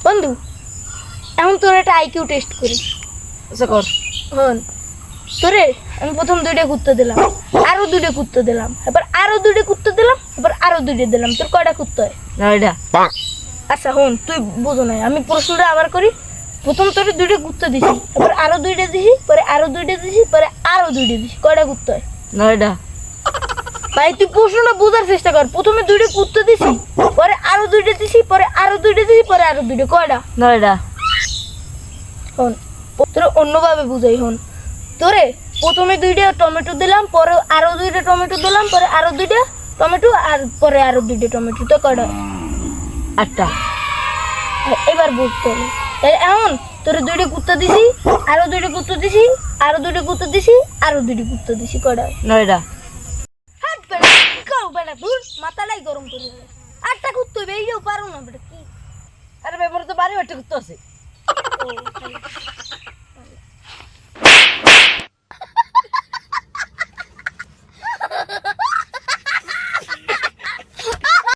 বন্ধু এখন তোর একটা আইকিউ টেস্ট করি। আচ্ছা কর। হন তোরে আমি প্রথম 2টা কুত্তা দিলাম, আরো 2টা কুত্তা দিলাম, এবার আরো 2টা কুত্তা দিলাম, এবার আরো 2টা দিলাম, তোর কয়টা কুত্তা হয়? 9টা। আচ্ছা হন তুই বুঝো নাই, আমি প্রশ্নটা আবার করি। প্রথম তোরে 2টা কুত্তা দিছি, এবার আরো 2টা দিছি, পরে আরো 2টা দিছি, পরে আরো 2টা দিছি, কয়টা কুত্তা হয়? 9টা। ভাই তুই প্রশ্নটা বোঝার চেষ্টা কর। প্রথমে 2টা কুত্তা দিছি, পরে আরো 2টা দিছি, পরে আরো 2টা দিছি, পরে আরো 2টা, কয়টা? 9টা। হন তোরে অন্যভাবে বুঝাই। হন তোরে প্রথমে 2টা টমেটো দিলাম, পরে আরো 2টা টমেটো দিলাম, পরে আরো 2টা টমেটো, আর পরে আরো 2টা টমেটো, তো কয়টা? 8টা। এবার বুঝতে হবে। তাহলে এখন তোরে 2টা কুত্তা দিছি, আরো 2টা কুত্তা দিছি, আরো 2টা কুত্তা দিছি, আরো 2টা কুত্তা দিছি, কয়টা? 9টা। হাট বেটা কাও বেটা ধুর মাথাটাই গরম করে দিলে। 8টা কুত্তা হইবে, এইও পারো না বেটা কি? আরে ব্যাপারে তো বাড়ি বাড়তে করতে আছে। ও,